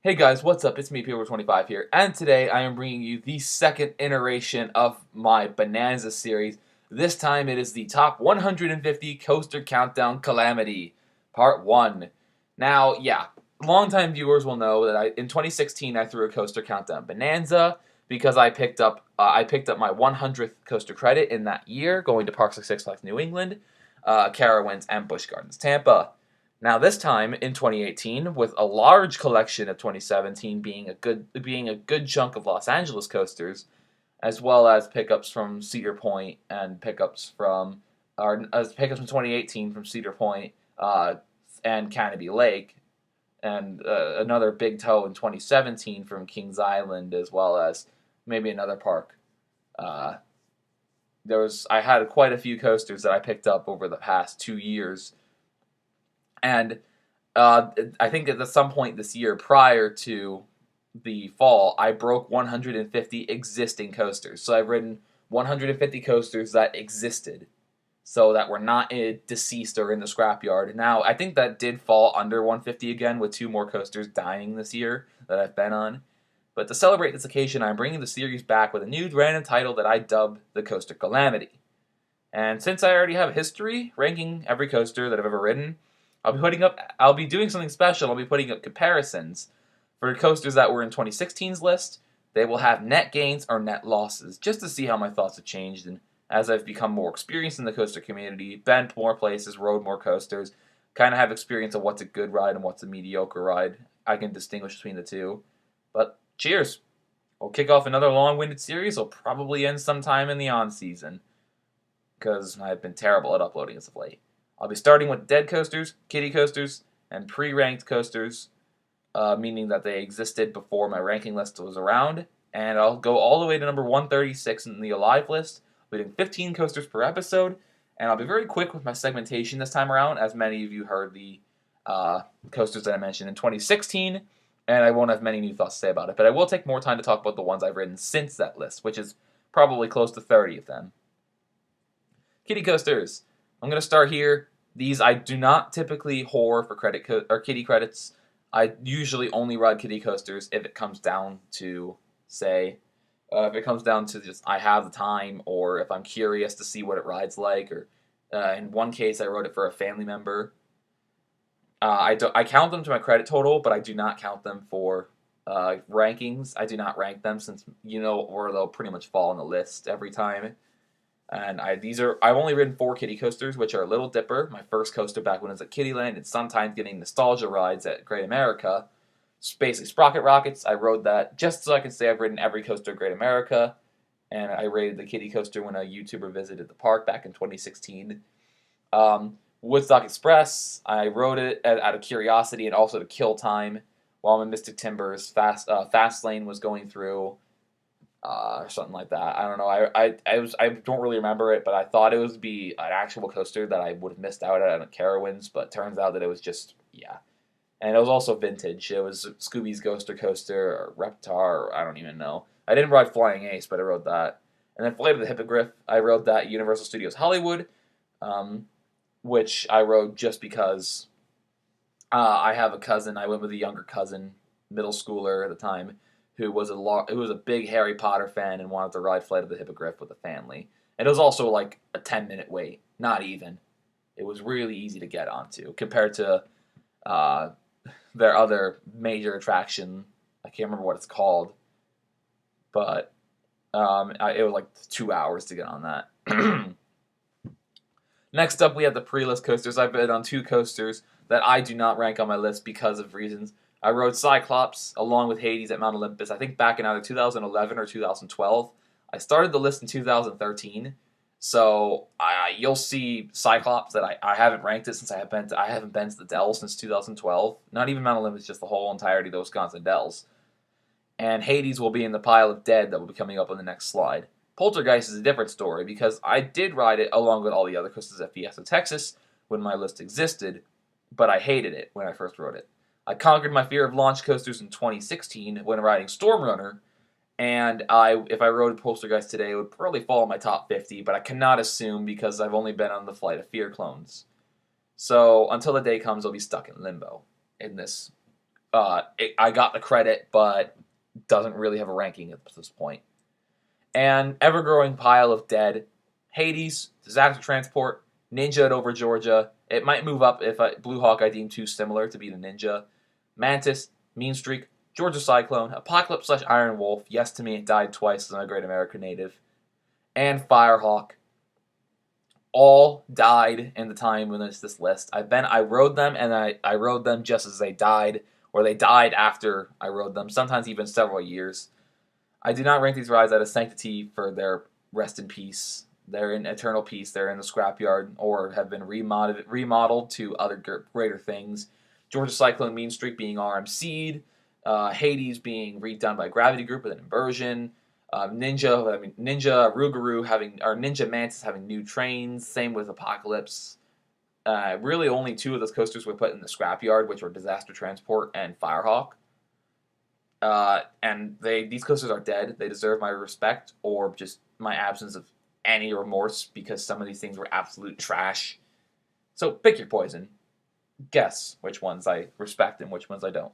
Hey guys, what's up? It's me, Peter25 here, and today I am bringing you the second iteration of my Bonanza series. This time it is the top 150 coaster countdown Calamity, part 1. Now, yeah, longtime viewers will know that in 2016 I threw a coaster countdown Bonanza because I picked up my 100th coaster credit in that year, going to Parks like Six Flags New England, Carowinds, and Busch Gardens Tampa. Now this time in 2018, with a large collection of 2017 being a good chunk of Los Angeles coasters, as well as pickups from Cedar Point and pickups from 2018 from Cedar Point and Canobie Lake, and another big toe in 2017 from Kings Island, as well as maybe another park. Uh, I had quite a few coasters that I picked up over the past 2 years. And I think at some point this year, prior to the fall, I broke 150 existing coasters. So I've ridden 150 coasters that existed, so that were not deceased or in the scrapyard. Now, I think that did fall under 150 again, with 2 more coasters dying this year that I've been on. But to celebrate this occasion, I'm bringing the series back with a new random title that I dubbed the Coaster Calamity. And since I already have a history ranking every coaster that I've ever ridden, I'll be doing something special. I'll be putting up comparisons for coasters that were in 2016's list. They will have net gains or net losses, just to see how my thoughts have changed. And as I've become more experienced in the coaster community, been more places, rode more coasters, kind of have experience of what's a good ride and what's a mediocre ride, I can distinguish between the two. But cheers! We'll kick off another long-winded series. It'll probably end sometime in the on-season, because I've been terrible at uploading as of late. I'll be starting with dead coasters, kiddie coasters, and pre-ranked coasters, meaning that they existed before my ranking list was around. And I'll go all the way to number 136 in the Alive list. I'll be doing 15 coasters per episode, and I'll be very quick with my segmentation this time around, as many of you heard the coasters that I mentioned in 2016, and I won't have many new thoughts to say about it. But I will take more time to talk about the ones I've ridden since that list, which is probably close to 30 of them. Kiddie coasters. I'm going to start here. These I do not typically whore for kiddie credits. I usually only ride kiddie coasters if it comes down to, just I have the time, or if I'm curious to see what it rides like, or in one case I rode it for a family member. I count them to my credit total, but I do not count them for rankings. I do not rank them, since or they'll pretty much fall on the list every time. And I've only ridden 4 kiddie coasters, which are Little Dipper, my first coaster back when I was at Kiddieland, and sometimes getting nostalgia rides at Great America. Basically, Sprocket Rockets, I rode that just so I can say I've ridden every coaster at Great America. And I rated the kiddie coaster when a YouTuber visited the park back in 2016. Woodstock Express, I rode it out of curiosity and also to kill time while my Mystic Timbers Fast Lane was going through. Or something like that. I don't know. I don't really remember it, but I thought it would be an actual coaster that I would have missed out at Carowinds, but it turns out that it was just, yeah. And it was also vintage. It was Scooby's Ghoster Coaster, or Reptar, or I don't even know. I didn't ride Flying Ace, but I rode that. And then Flight of the Hippogriff, I rode that at Universal Studios Hollywood, which I rode just because I have a cousin. I went with a younger cousin, middle schooler at the time, who was a big Harry Potter fan and wanted to ride Flight of the Hippogriff with the family. And it was also like a 10-minute wait, not even. It was really easy to get onto compared to their other major attraction. I can't remember what it's called, but it was like 2 hours to get on that. Next up, we have the pre-list coasters. I've been on 2 coasters that I do not rank on my list because of reasons. I rode Cyclops along with Hades at Mount Olympus, I think back in either 2011 or 2012. I started the list in 2013, so you'll see Cyclops that I haven't ranked it since I haven't been to the Dells since 2012. Not even Mount Olympus, just the whole entirety of the Wisconsin Dells. And Hades will be in the pile of dead that will be coming up on the next slide. Poltergeist is a different story, because I did ride it along with all the other coasters at Fiesta, Texas when my list existed, but I hated it when I first rode it. I conquered my fear of launch coasters in 2016 when riding Storm Runner, and if I rode Poltergeist today, it would probably fall in my top 50, but I cannot assume because I've only been on the Flight of Fear clones. So until the day comes, I'll be stuck in limbo in this I got the credit, but doesn't really have a ranking at this point. And ever-growing pile of dead. Hades, Disaster Transport, Ninja at Over Georgia. It might move up if Blue Hawk I deem too similar to be the Ninja. Mantis, Mean Streak, Georgia Cyclone, Apocalypse/Iron Wolf. Yes, to me, it died twice as a Great American Native. And Firehawk. All died in the time when there's this list. I rode them, and I rode them just as they died, or they died after I rode them, sometimes even several years. I do not rank these rides out of sanctity for their rest in peace. They're in eternal peace. They're in the scrapyard or have been remodeled to other greater things. Georgia Cyclone Mean Streak being RMC'd. Hades being redone by Gravity Group with an inversion. Ninja Rougarou Ninja Mantis having new trains. Same with Apocalypse. Really, only two of those coasters were put in the scrapyard, which were Disaster Transport and Firehawk. And these coasters are dead. They deserve my respect or just my absence of any remorse because some of these things were absolute trash. So pick your poison. Guess which ones I respect and which ones I don't.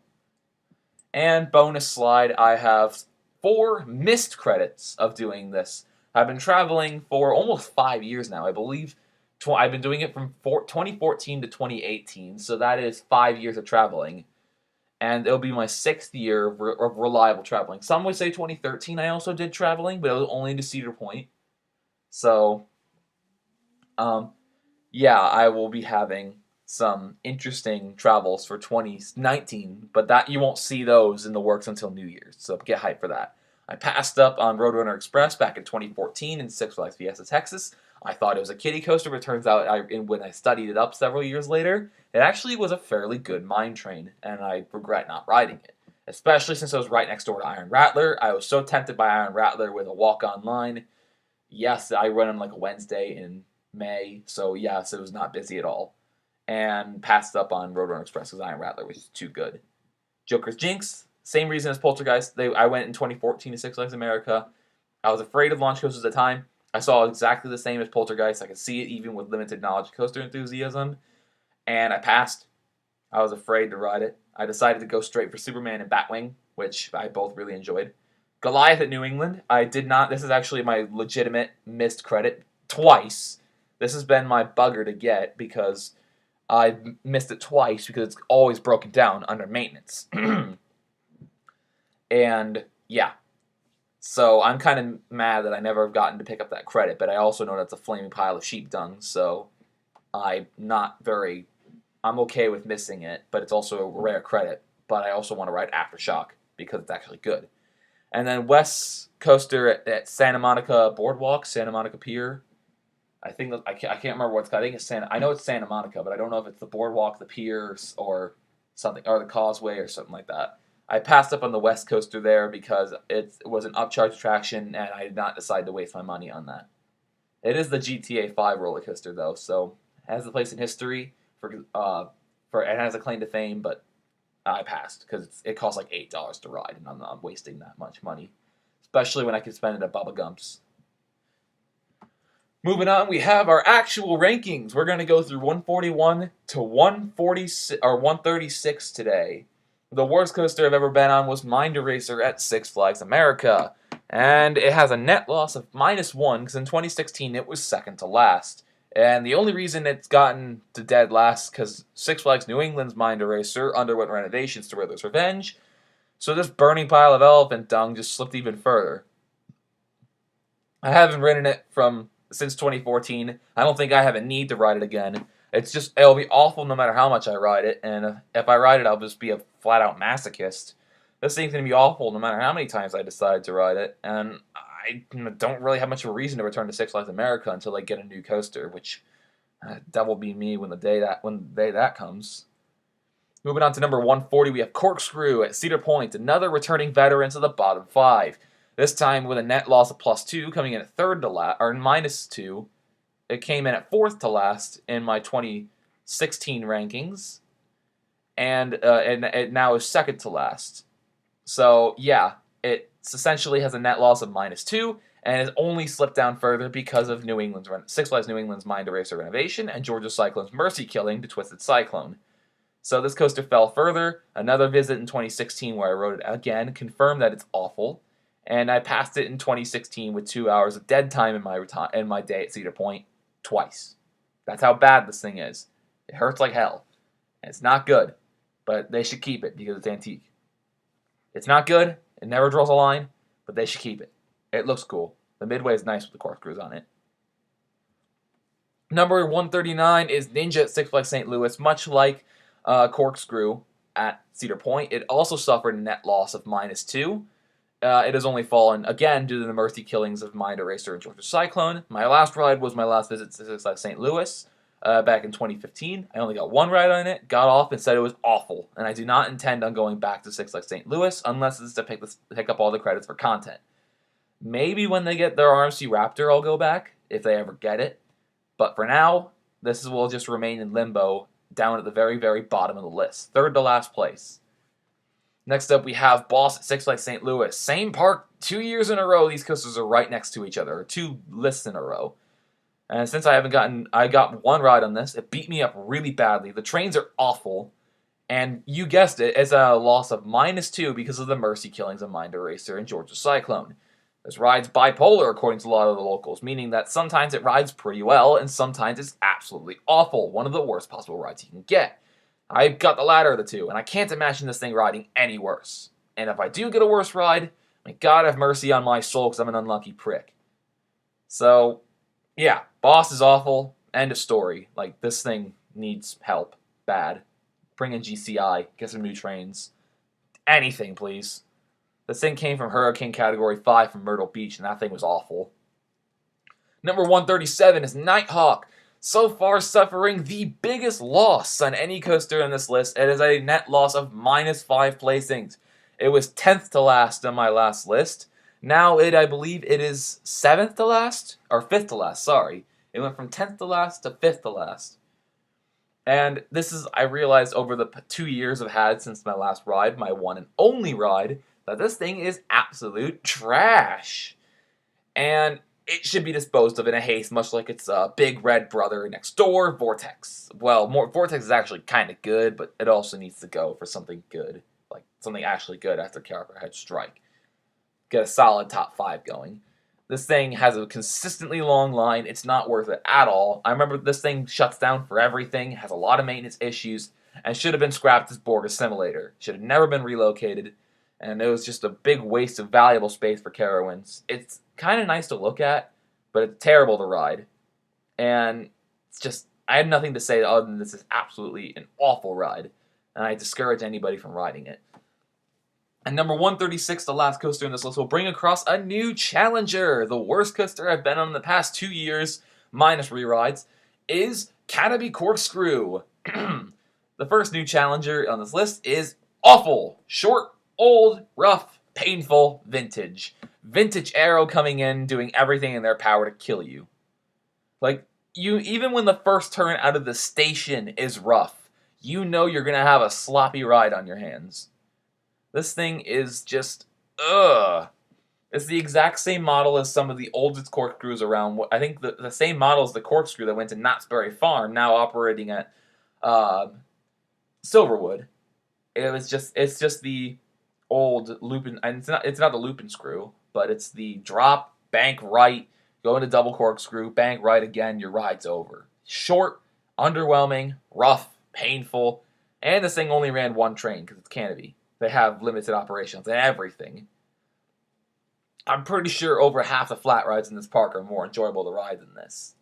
And bonus slide, I have 4 missed credits of doing this. I've been traveling for almost 5 years now. I believe I've been doing it from 2014 to 2018, so that is 5 years of traveling. And it'll be my 6th year of reliable traveling. Some would say 2013 I also did traveling, but it was only to Cedar Point. So, yeah, I will be having some interesting travels for 2019, but that you won't see those in the works until New Year's, so get hyped for that. I passed up on Roadrunner Express back in 2014 in Six Flags Fiesta, Texas. I thought it was a kiddie coaster, but it turns out when I studied it up several years later, it actually was a fairly good mine train, and I regret not riding it. Especially since I was right next door to Iron Rattler. I was so tempted by Iron Rattler with a walk-on line. Yes, I run on like a Wednesday in May, so yes, it was not busy at all. And passed up on Roadrunner Express because Iron Rattler was too good. Joker's Jinx, same reason as Poltergeist. I went in 2014 to Six Flags America. I was afraid of launch coasters at the time. I saw exactly the same as Poltergeist. I could see it even with limited knowledge of coaster enthusiasm. And I passed. I was afraid to ride it. I decided to go straight for Superman and Batwing, which I both really enjoyed. Goliath at New England. I did not. This is actually my legitimate missed credit twice. This has been my bugger to get because I missed it twice because it's always broken down under maintenance. And yeah. So I'm kind of mad that I never have gotten to pick up that credit, but I also know that's a flaming pile of sheep dung, so I'm okay with missing it, but it's also a rare credit. But I also want to ride Aftershock because it's actually good. And then West Coaster at Santa Monica Boardwalk, Santa Monica Pier. I think I can't remember what it's called. I think it's I know it's Santa Monica, but I don't know if it's the Boardwalk, the Pier, or something, or the Causeway, or something like that. I passed up on the West Coaster there because it was an upcharge attraction, and I did not decide to waste my money on that. It is the GTA 5 roller coaster, though, so it has a place in history for it has a claim to fame, but I passed because it costs like $8 to ride, and I'm not wasting that much money, especially when I can spend it at Bubba Gump's. Moving on, we have our actual rankings. We're going to go through 141 to 136 today. The worst coaster I've ever been on was Mind Eraser at Six Flags America, and it has a net loss of -1 because in 2016 it was second to last. And the only reason it's gotten to dead last because Six Flags New England's Mind Eraser underwent renovations to Riddler's Revenge, so this burning pile of elephant dung just slipped even further. I haven't ridden it since 2014. I don't think I have a need to ride it again. It'll be awful no matter how much I ride it, and if I ride it, I'll just be a flat-out masochist. This thing's going to be awful no matter how many times I decide to ride it, and I don't really have much of a reason to return to Six Flags America until I get a new coaster, which that will be me when the day that comes. Moving on to number 140, we have Corkscrew at Cedar Point, another returning veteran to the bottom 5. This time with a net loss of +2, coming in at third to last, or -2. It came in at fourth to last in my 2016 rankings, and it now is second to last. So yeah, it essentially has a net loss of -2, and has only slipped down further because of Six Flags New England's Mind Eraser renovation and Georgia Cyclone's Mercy Killing to Twisted Cyclone. So this coaster fell further. Another visit in 2016 where I rode it again confirmed that it's awful. And I passed it in 2016 with 2 hours of dead time in my day at Cedar Point twice. That's how bad this thing is. It hurts like hell. And it's not good. But they should keep it because it's antique. It's not good. It never draws a line. But they should keep it. It looks cool. The midway is nice with the corkscrews on it. Number 139 is Ninja at Six Flags St. Louis. Much like Corkscrew at Cedar Point, it also suffered a net loss of -2. It has only fallen, again, due to the mercy killings of Mind Eraser and Georgia Cyclone. My last ride was my last visit to Six Flags St. Louis back in 2015. I only got one ride on it, got off, and said it was awful. And I do not intend on going back to Six Flags St. Louis unless it's to pick up all the credits for content. Maybe when they get their RMC Raptor, I'll go back, if they ever get it. But for now, will just remain in limbo, down at the very, very bottom of the list. Third to last place. Next up, we have Boss at Six Flags St. Louis. Same park, 2 years in a row. These coasters are right next to each other, or 2 lists in a row. And since I got one ride on this. It beat me up really badly. The trains are awful. And you guessed it, it's a loss of -2 because of the mercy killings of Mind Eraser and Georgia Cyclone. This ride's bipolar, according to a lot of the locals, meaning that sometimes it rides pretty well, and sometimes it's absolutely awful. One of the worst possible rides you can get. I got the latter of the two, and I can't imagine this thing riding any worse. And if I do get a worse ride, may God have mercy on my soul, because I'm an unlucky prick. So, yeah, Boss is awful. End of story. Like, this thing needs help. Bad. Bring in GCI. Get some new trains. Anything, please. This thing came from Hurricane Category 5 from Myrtle Beach, and that thing was awful. Number 137 is Nighthawk. So far suffering the biggest loss on any coaster on this list. It is a net loss of -5 placings. It was 10th to last on my last list. Now I believe it is 7th to last? Or 5th to last, sorry. It went from 10th to last to 5th to last. And this is, I realized over the 2 years I've had since my last ride, my one and only ride, that this thing is absolute trash. And it should be disposed of in a haste, much like its big red brother next door, Vortex. Well, Vortex is actually kind of good, but it also needs to go for something good. Like, something actually good after Caliper Strike. Get a solid top 5 going. This thing has a consistently long line. It's not worth it at all. I remember this thing shuts down for everything, has a lot of maintenance issues, and should have been scrapped as Borg Assimilator. Should have never been relocated. And it was just a big waste of valuable space for Carowinds. It's kind of nice to look at, but it's terrible to ride. And it's just, I have nothing to say other than this is absolutely an awful ride. And I discourage anybody from riding it. And number 136, the last coaster in this list, will bring across a new challenger. The worst coaster I've been on in the past 2 years, minus re-rides, is Canobie Corkscrew. The first new challenger on this list is awful. Short, old, rough, painful, vintage. Vintage Arrow coming in, doing everything in their power to kill you. Like, even when the first turn out of the station is rough, you know you're going to have a sloppy ride on your hands. This thing is just, ugh. It's the exact same model as some of the oldest corkscrews around. I think the same model as the corkscrew that went to Knott's Berry Farm, now operating at Silverwood. It's just the old Lupin, and it's not the Lupin screw, but it's the drop, bank right, go into double corkscrew, bank right again, your ride's over. Short, underwhelming, rough, painful, and this thing only ran one train because it's Canobie. They have limited operations and everything. I'm pretty sure over half the flat rides in this park are more enjoyable to ride than this,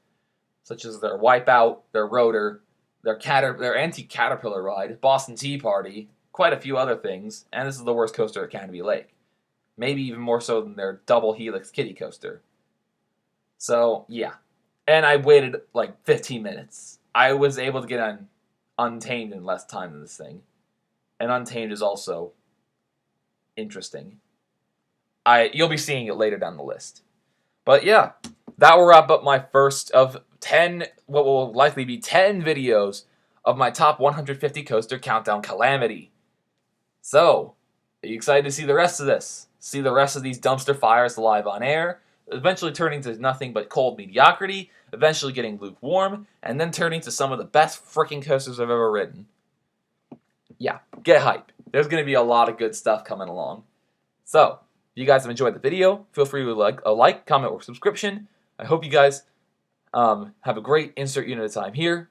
such as their Wipeout, their Rotor, their anti-Caterpillar ride, Boston Tea Party, quite a few other things, and this is the worst coaster at Canobie Lake. Maybe even more so than their double helix kiddie coaster. So, yeah. And I waited like 15 minutes. I was able to get on Untamed in less time than this thing. And Untamed is also interesting. You'll be seeing it later down the list. But yeah, that will wrap up my first of 10, what will likely be 10 videos of my top 150 coaster countdown Calamity. So, are you excited to see the rest of this? See the rest of these dumpster fires live on air, eventually turning to nothing but cold mediocrity, eventually getting lukewarm, and then turning to some of the best freaking coasters I've ever ridden. yeah, get hype. There's going to be a lot of good stuff coming along. So, if you guys have enjoyed the video, feel free to like, comment, or subscription. I hope you guys have a great insert unit of time here.